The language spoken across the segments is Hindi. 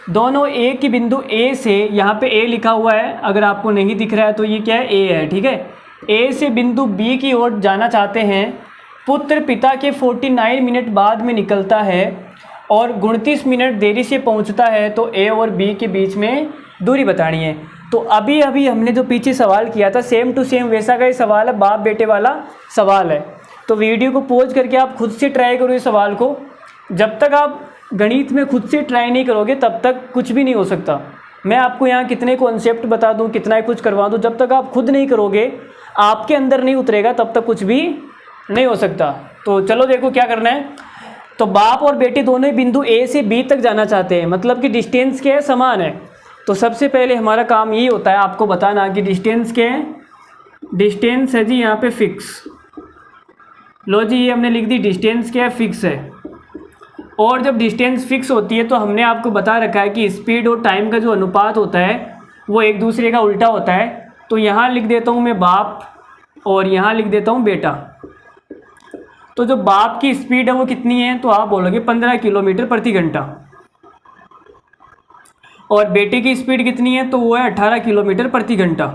दोनों ए की बिंदु ए से, यहाँ पे ए लिखा हुआ है, अगर आपको नहीं दिख रहा है तो ये क्या है, ए है, ठीक है। ए से बिंदु बी की ओर जाना चाहते हैं। पुत्र पिता के 49 मिनट बाद में निकलता है और 29 मिनट देरी से पहुंचता है, तो ए और बी के बीच में दूरी बतानी है। तो अभी अभी हमने जो पीछे सवाल किया था सेम टू सेम वैसा का ही सवाल है, बाप बेटे वाला सवाल है। तो वीडियो को पॉज करके आप खुद से ट्राई करो इस सवाल को। जब तक आप गणित में खुद से ट्राई नहीं करोगे तब तक कुछ भी नहीं हो सकता। मैं आपको यहाँ कितने कॉन्सेप्ट बता दूँ, कितना ही कुछ करवा दूँ, जब तक आप खुद नहीं करोगे, आपके अंदर नहीं उतरेगा, तब तक कुछ भी नहीं हो सकता। तो चलो देखो क्या करना है। तो बाप और बेटे दोनों ही बिंदु ए से बी तक जाना चाहते हैं, मतलब कि डिस्टेंस क्या है, समान है। तो सबसे पहले हमारा काम यही होता है आपको बताना कि डिस्टेंस क्या है। डिस्टेंस है जी यहाँ पे फिक्स। लो जी ये हमने लिख दी, डिस्टेंस क्या है, फिक्स है। और जब डिस्टेंस फिक्स होती है तो हमने आपको बता रखा है कि स्पीड और टाइम का जो अनुपात होता है वो एक दूसरे का उल्टा होता है। तो यहाँ लिख देता हूँ मैं बाप और यहाँ लिख देता हूँ बेटा। तो जो बाप की स्पीड है वो कितनी है, तो आप बोलोगे 15 किलोमीटर प्रति घंटा। और बेटे की स्पीड कितनी है, तो वो है 18 किलोमीटर प्रति घंटा।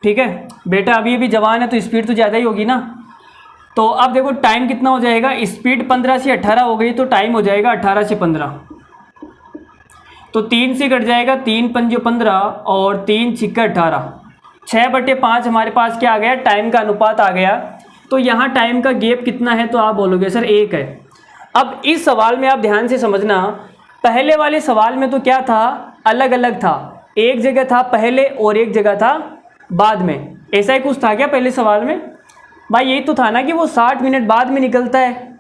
ठीक है, बेटा अभी अभी जवान है तो स्पीड तो ज़्यादा ही होगी ना। तो अब देखो टाइम कितना हो जाएगा, स्पीड 15 से 18 हो गई तो टाइम हो जाएगा 18 से 15। तो 3 से कट जाएगा, 3 पंजे 15 और 3 छिक्के 18, 6/5 हमारे पास क्या आ गया, टाइम का अनुपात आ गया। तो यहाँ टाइम का गैप कितना है, तो आप बोलोगे सर 1 है। अब इस सवाल में आप ध्यान से समझना, पहले वाले सवाल में तो क्या था, अलग अलग था, एक जगह था पहले और एक जगह था बाद में। ऐसा ही कुछ था क्या पहले सवाल में? भाई यही तो था ना कि वो 60 मिनट बाद में निकलता है,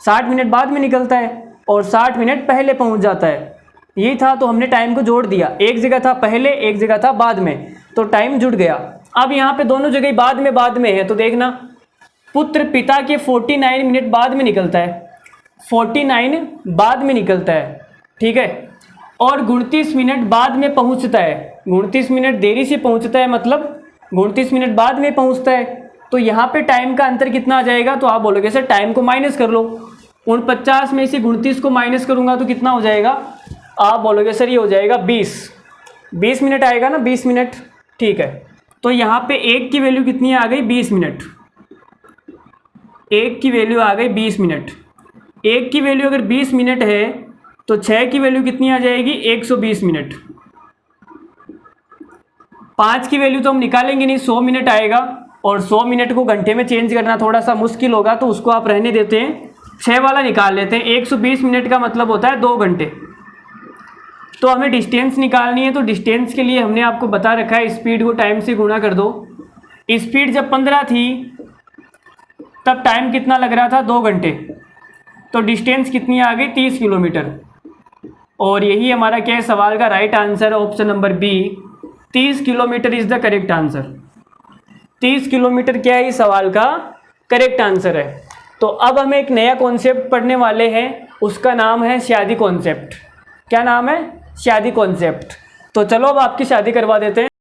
60 मिनट बाद में निकलता है और 60 मिनट पहले पहुंच जाता है, यही था। तो हमने टाइम को जोड़ दिया, एक जगह था पहले एक जगह था बाद में, तो टाइम जुड़ गया। अब यहाँ पे दोनों जगह बाद में है, तो देखना पुत्र पिता के 49 मिनट बाद में निकलता है, 49 बाद में निकलता है, ठीक है। और 29 मिनट बाद में पहुंचता है, 29 मिनट देरी से पहुंचता है, मतलब 29 मिनट बाद में पहुंचता है। तो यहाँ पे टाइम का अंतर कितना आ जाएगा, तो आप बोलोगे सर टाइम को माइनस कर लो। 49 में से 29 को माइनस करूँगा तो कितना हो जाएगा, आप बोलोगे सर ये हो जाएगा 20 मिनट आएगा ना, 20 मिनट, ठीक है। तो यहाँ पे 1 की वैल्यू कितनी आ गई, 20 मिनट। 1 की वैल्यू आ गई 20 मिनट। 1 की वैल्यू अगर 20 मिनट है तो 6 की वैल्यू कितनी आ जाएगी, 120 मिनट। 5 की वैल्यू तो हम निकालेंगे नहीं, 100 मिनट आएगा, और 100 मिनट को घंटे में चेंज करना थोड़ा सा मुश्किल होगा, तो उसको आप रहने देते हैं, 6 वाला निकाल लेते हैं। 120 मिनट का मतलब होता है 2 घंटे। तो हमें डिस्टेंस निकालनी है, तो डिस्टेंस के लिए हमने आपको बता रखा है स्पीड को टाइम से गुणा कर दो। स्पीड जब 15 थी तब टाइम कितना लग रहा था, 2 घंटे। तो डिस्टेंस कितनी आ गई, 30 किलोमीटर। और यही हमारा क्या है, सवाल का right answer, option number B, 30 kilometre is the correct answer. 30 kilometre क्या है, इस सवाल का करेक्ट आंसर है। तो अब हम एक नया कॉन्सेप्ट पढ़ने वाले हैं, उसका नाम है शादी कॉन्सेप्ट। क्या नाम है, शादी कॉन्सेप्ट। तो चलो अब आपकी शादी करवा देते हैं।